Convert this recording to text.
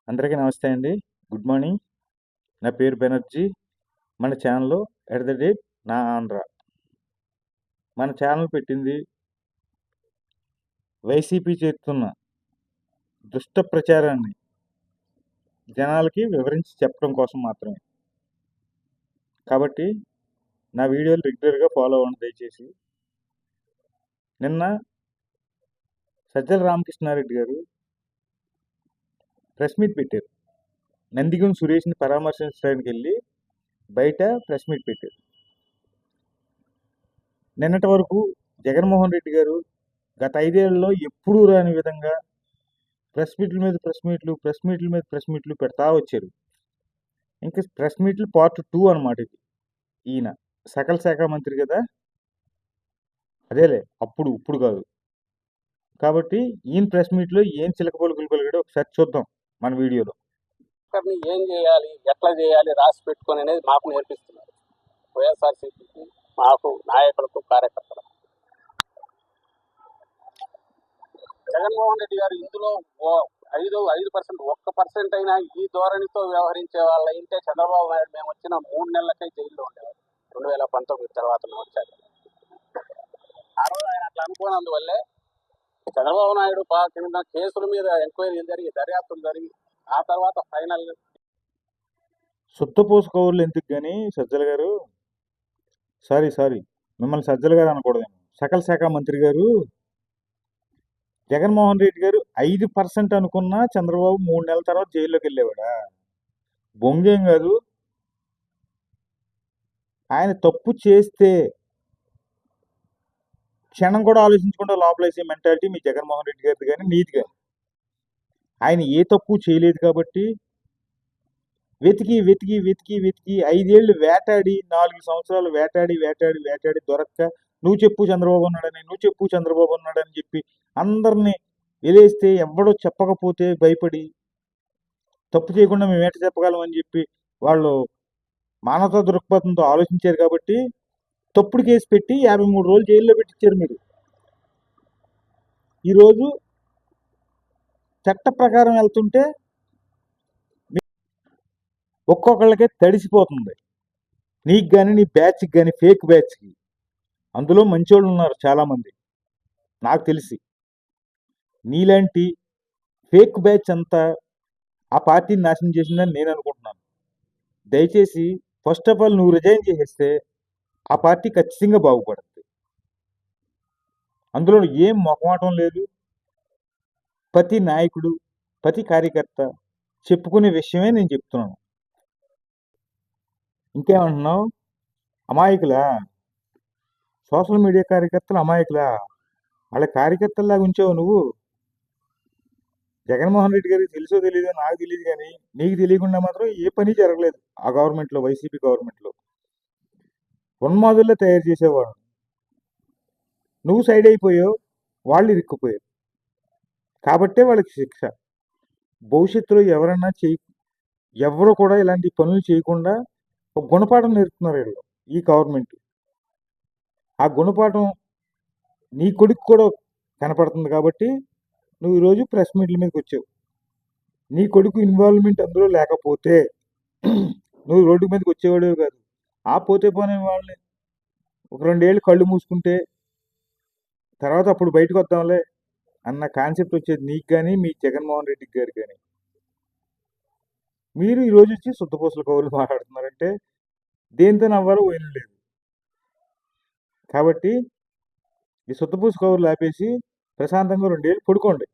అందరికీ నమస్తే అండి. Good morning. నా పేరు బెనర్జీ. మన ఛానల్‌లో @ నా ఆంధ్ర. మన ఛానల్ పెట్టింది వైసీపీ చేస్తున్న దుష్ట ప్రచారాన్ని జనాలకి వివరించి చెప్పడం కోసం మాత్రమే. కాబట్టి నా వీడియోలు రెగ్యులర్‌గా ఫాలో అవ్వండి దయచేసి. నిన్న సజ్జల రామకృష్ణారెడ్డి గారు ప్రెస్ మీట్ పెట్టారు. నందిగం సురేష్‌ని పరామర్శించడానికి వెళ్ళి బయట ప్రెస్ మీట్ పెట్టారు. నిన్నటి వరకు జగన్మోహన్ రెడ్డి గారు గత 5 ఏళ్లలో ఎప్పుడూ రాని విధంగా ప్రెస్ మీట్ల మీద ప్రెస్ మీట్లు పెడతా వచ్చారు. ఇంకా ప్రెస్ మీట్లు పార్ట్ 2 అనమాట ఇది. ఈయన సకల శాఖ మంత్రి కదా, అదేలే ఇప్పుడు కాదు. కాబట్టి ఈయన ప్రెస్ మీట్లో ఏం చిలక పలుకులు పలికాడో ఒకసారి చూద్దాం మన వీడియోలో. ఏం చేయాలి, ఎట్లా చేయాలి రాసి పెట్టుకొని అనేది మాకు నేర్పిస్తున్నారు వైఎస్ఆర్సీపీకి, మాకు నాయకులకు, కార్యకర్తలకు. జగన్మోహన్ రెడ్డి గారు ఇందులో 5% 1% అయినా ఈ ధోరణితో వ్యవహరించే వాళ్ళు అయితే చంద్రబాబు నాయుడు మేము వచ్చిన 3 నెలలకే జైల్లో ఉండేవారు. 2019 తర్వాత మేము వచ్చాక ఆ రోజు ఆయన అట్లా అనుకోనందువల్లే చంద్రబాబు నాయుడు కింద కేసుల మీద ఎంక్వైరీలు జరిగి దర్యాప్తులు జరిగి ఆ తర్వాత ఫైనల్ సుత్తపోసు కౌరులు ఎందుకు కానీ సజ్జల గారు, సారీ మిమ్మల్ని సజ్జల గారు అనకూడదు, సకల శాఖ మంత్రి గారు, జగన్మోహన్ రెడ్డి గారు 5% అనుకున్నా చంద్రబాబు 3 నెలల తర్వాత జైల్లోకి వెళ్ళేవాడా? బొంగేం కాదు. ఆయన తప్పు చేస్తే క్షణం కూడా ఆలోచించకుండా లోపలేసే మెంటాలిటీ మీ జగన్మోహన్ రెడ్డి గారిది కానీ నీది కానీ. ఆయన ఏ తప్పు చేయలేదు కాబట్టి వెతికి 5 ఏళ్ళు వేటాడి, 4 సంవత్సరాలు వేటాడి దొరక్క నువ్వు చెప్పు చంద్రబాబు ఉన్నాడని చెప్పి అందరినీ వెలేస్తే ఎవడో చెప్పకపోతే భయపడి తప్పు చేయకుండా మేము ఏట చెప్పగలమని చెప్పి వాళ్ళు మానవతా దృక్పథంతో ఆలోచించారు కాబట్టి తప్పుడు కేసు పెట్టి 53 రోజులు జైల్లో పెట్టించారు. మీరు ఈరోజు చట్ట ప్రకారం వెళ్తుంటే ఒక్కొక్కళ్ళకే తడిసిపోతుంది. నీకు కానీ నీ బ్యాచ్కి కానీ, ఫేక్ బ్యాచ్కి. అందులో మంచోళ్ళు ఉన్నారు చాలామంది నాకు తెలిసి. నీలాంటి ఫేక్ బ్యాచ్ అంతా ఆ పార్టీని నాశనం చేసిందని నేను అనుకుంటున్నాను. దయచేసి ఫస్ట్ ఆఫ్ ఆల్ నువ్వు రిజైన్ చేసేస్తే ఆ పార్టీ ఖచ్చితంగా బాగుపడుతుంది. అందులో ఏం మొహమాటం లేదు. ప్రతి నాయకుడు, ప్రతి కార్యకర్త చెప్పుకునే విషయమే నేను చెప్తున్నాను. ఇంకేమంటున్నావు? అమాయకులా? సోషల్ మీడియా కార్యకర్తలు అమాయకులా? వాళ్ళ కార్యకర్తల్లాగా ఉంచావు నువ్వు. జగన్మోహన్ రెడ్డి గారికి తెలుసో తెలియదో నాకు తెలియదు, కానీ నీకు తెలియకుండా మాత్రం ఏ పని జరగలేదు ఆ గవర్నమెంట్లో, వైసీపీ గవర్నమెంట్లో. ఉన్మాదుల్లో తయారు చేసేవాడు. నువ్వు సైడ్ అయిపోయావు, వాళ్ళు ఇరుక్కుపోయారు. కాబట్టే వాళ్ళకి శిక్ష. భవిష్యత్తులో ఎవరు కూడా ఇలాంటి పనులు చేయకుండా ఒక గుణపాఠం నేర్పుతున్నారు వీళ్ళు, ఈ గవర్నమెంట్. ఆ గుణపాఠం నీ కొడుకు కూడా కనపడుతుంది కాబట్టి నువ్వు ఈరోజు ప్రెస్ మీట్ల మీదకి వచ్చావు. నీ కొడుకు ఇన్వాల్వ్మెంట్ అందులో లేకపోతే నువ్వు రోడ్డు మీదకి వచ్చేవాడే కాదు. ఆ పోతే పోనే వాళ్ళని ఒక 2 ఏళ్ళు కళ్ళు మూసుకుంటే తర్వాత అప్పుడు బయటకు వద్దాంలే అన్న కాన్సెప్ట్ వచ్చేది నీకు కానీ, మీ జగన్మోహన్ రెడ్డి గారు కానీ. మీరు ఈరోజు వచ్చి శుద్ధపూసల కవులు మాట్లాడుతున్నారంటే దేంతో నవ్వాలో పోయిన లేదు. కాబట్టి ఈ శుద్ధపూస కవులు ఆపేసి ప్రశాంతంగా 2 ఏళ్ళు పడుకోండి.